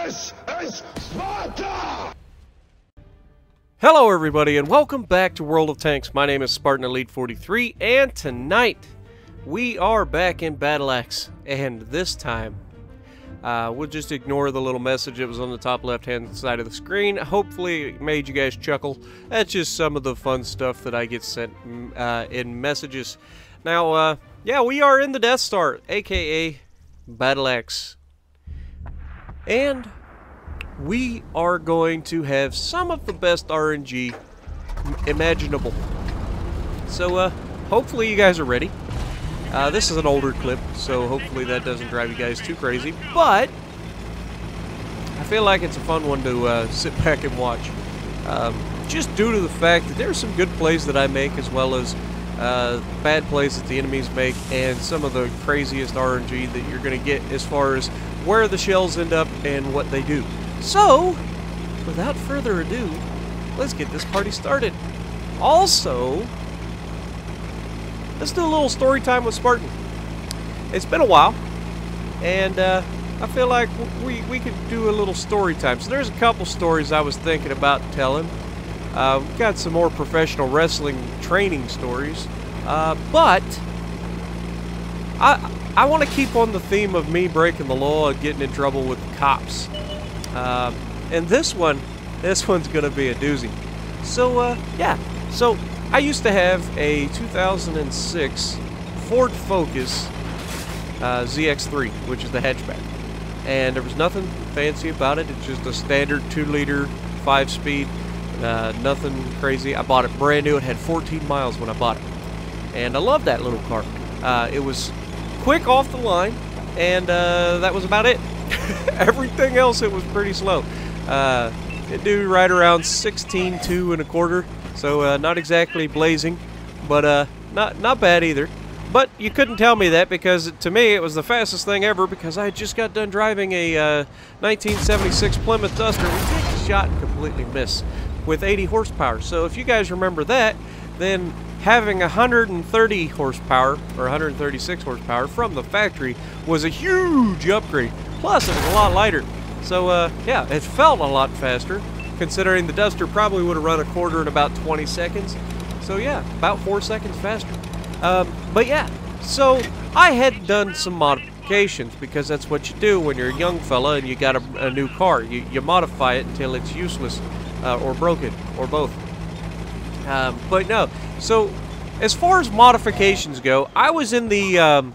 This is Sparta! Hello everybody and welcome back to World of Tanks. My name is Spartan Elite 43 and tonight we are back in Battle Axe, and this time we'll just ignore the little message that was on the top left hand side of the screen. Hopefully it made you guys chuckle. That's just some of the fun stuff that I get sent in messages. Now yeah, we are in the Death Star, aka Battle Axe, and we are going to have some of the best RNG imaginable. So hopefully you guys are ready. This is an older clip, so hopefully that doesn't drive you guys too crazy, but I feel like it's a fun one to sit back and watch. Just due to the fact that there's some good plays that I make, as well as bad plays that the enemies make, and some of the craziest RNG that you're going to get as far as where the shells end up and what they do. So, without further ado, let's get this party started. Also, let's do a little story time with Spartan. It's been a while, and I feel like we could do a little story time. So there's a couple stories I was thinking about telling. We've got some more professional wrestling training stories, but I want to keep on the theme of me breaking the law and getting in trouble with the cops. And this one's gonna be a doozy. So yeah, so I used to have a 2006 Ford Focus ZX3, which is the hatchback, and there was nothing fancy about it. It's just a standard 2-liter 5-speed, nothing crazy. I bought it brand new. It had 14 miles when I bought it, and I loved that little car. It was quick off the line, and that was about it. Everything else, it was pretty slow. It do right around 16.2 1/4, so not exactly blazing, but not bad either. But you couldn't tell me that, because to me it was the fastest thing ever, because I had just got done driving a 1976 Plymouth Duster. We take a shot and completely miss with 80 horsepower. So if you guys remember that, then having 130 horsepower or 136 horsepower from the factory was a huge upgrade. Plus, it was a lot lighter. So, yeah, it felt a lot faster, considering the Duster probably would have run a quarter in about 20 seconds. So, yeah, about 4 seconds faster. But, yeah, so I had done some modifications, because that's what you do when you're a young fella and you got a new car. You modify it until it's useless or broken, or both. But, no. So, as far as modifications go, I was in the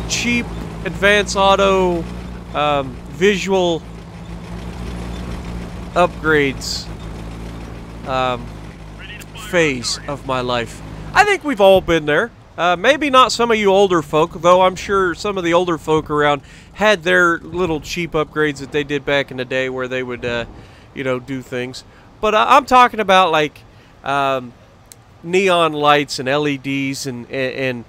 cheap Advanced Auto visual upgrades phase of my life. I think we've all been there. Maybe not some of you older folk, though I'm sure some of the older folk around had their little cheap upgrades that they did back in the day, where they would, you know, do things. But I'm talking about like neon lights and LEDs and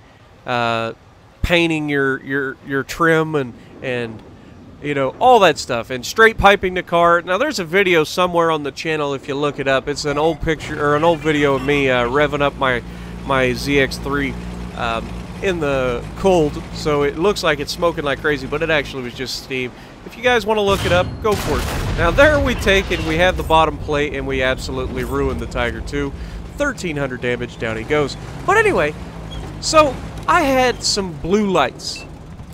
painting your trim and you know, all that stuff, and straight piping the car. Now there's a video somewhere on the channel if you look it up. It's an old picture, or an old video of me revving up my ZX3 in the cold, so it looks like it's smoking like crazy, but it actually was just steam. If you guys want to look it up, go for it. Now there we take it, we have the bottom plate, and we absolutely ruined the Tiger 2. 1,300 damage, down he goes. But anyway, so I had some blue lights.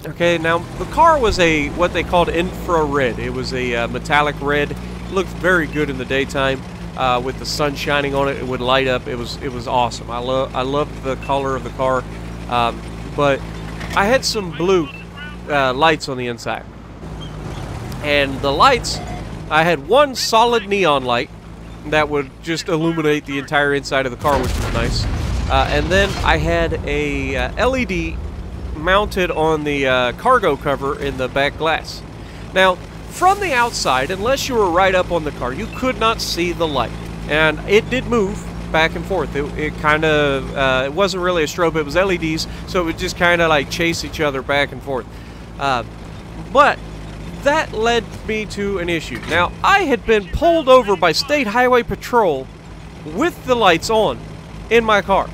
Okay, now the car was a what they called infrared. It was a metallic red. It looked very good in the daytime with the sun shining on it. It would light up. It was awesome. I loved the color of the car, but I had some blue lights on the inside, and the lights, I had one solid neon light that would just illuminate the entire inside of the car, which was nice. And then I had a LED mounted on the cargo cover in the back glass. Now, from the outside, unless you were right up on the car, you could not see the light. And it did move back and forth. It kind of, it wasn't really a strobe, it was LEDs, so it would just kind of like chase each other back and forth. But that led me to an issue. Now, I had been pulled over by State Highway Patrol with the lights on in my car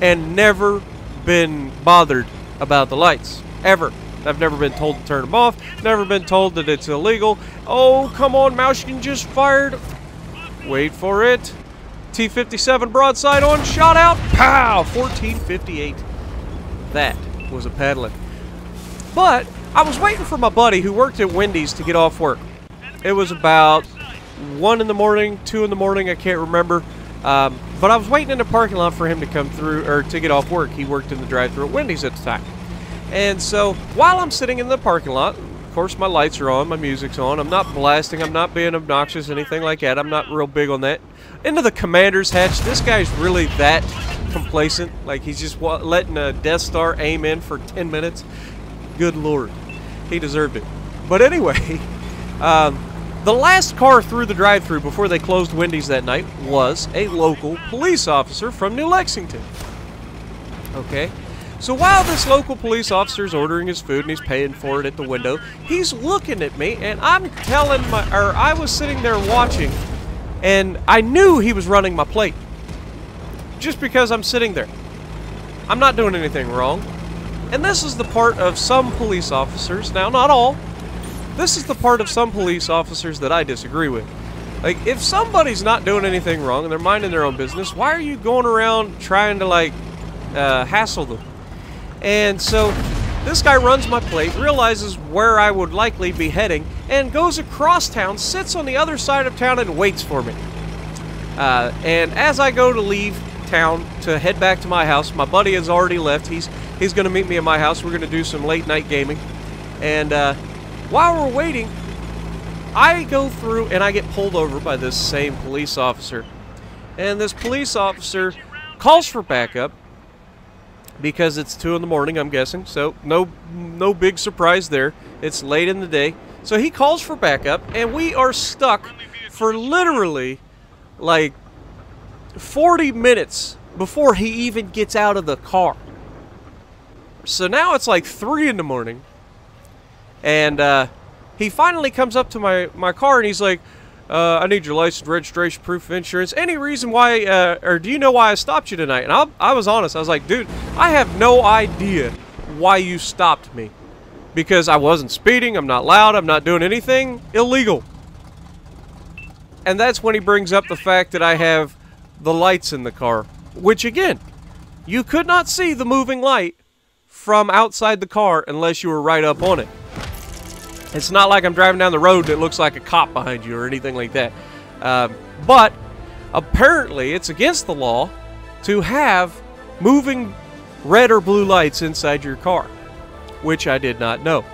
and never been bothered about the lights, ever. I've never been told to turn them off. Never been told that it's illegal. Oh, come on, Mouskin just fired. Wait for it. T-57 broadside on, shot out. Pow! 1458. That was a peddling. But I was waiting for my buddy who worked at Wendy's to get off work. It was about 1 in the morning, 2 in the morning, I can't remember. But I was waiting in the parking lot for him to come through, or to get off work. He worked in the drive-thru at Wendy's at the time. And so, while I'm sitting in the parking lot, of course my lights are on, my music's on, I'm not blasting, I'm not being obnoxious, anything like that. I'm not real big on that. Into the commander's hatch, this guy's really that complacent. Like, he's just letting a Death Star aim in for 10 minutes. Good Lord. He deserved it. But anyway, the last car through the drive-thru before they closed Wendy's that night was a local police officer from New Lexington. Okay? So while this local police officer is ordering his food and he's paying for it at the window, he's looking at me, and I was sitting there watching, and I knew he was running my plate. Just because I'm sitting there. I'm not doing anything wrong. And this is the part of some police officers, now not all, this is the part of some police officers that I disagree with. Like, if somebody's not doing anything wrong and they're minding their own business, why are you going around trying to, like, hassle them? And so, this guy runs my plate, realizes where I would likely be heading, and goes across town, sits on the other side of town, and waits for me. And as I go to leave town to head back to my house, my buddy has already left. He's going to meet me at my house. We're going to do some late night gaming. And while we're waiting, I go through and I get pulled over by this same police officer. And this police officer calls for backup because it's 2 in the morning, I'm guessing. So no big surprise there. It's late in the day. So he calls for backup, and we are stuck for literally like 40 minutes before he even gets out of the car. So now it's like 3 in the morning, and he finally comes up to my car, and he's like, I need your license, registration, proof of insurance. Any reason why, or do you know why I stopped you tonight? And I was honest. I was like, dude, I have no idea why you stopped me. Because I wasn't speeding, I'm not loud, I'm not doing anything illegal. And that's when he brings up the fact that I have the lights in the car. Which, again, you could not see the moving light from outside the car unless you were right up on it. It's not like I'm driving down the road that looks like a cop behind you or anything like that. But apparently it's against the law to have moving red or blue lights inside your car, which I did not know.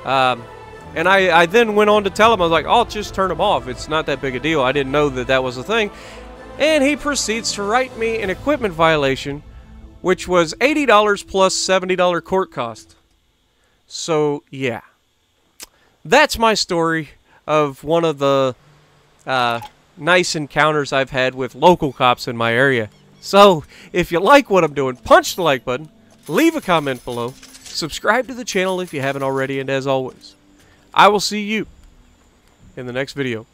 And I then went on to tell him, I was like, oh, just turn them off. It's not that big a deal. I didn't know that that was a thing. And he proceeds to write me an equipment violation, which was $80 plus $70 court cost. So, yeah. That's my story of one of the nice encounters I've had with local cops in my area. So, if you like what I'm doing, punch the like button, leave a comment below, subscribe to the channel if you haven't already, and as always, I will see you in the next video.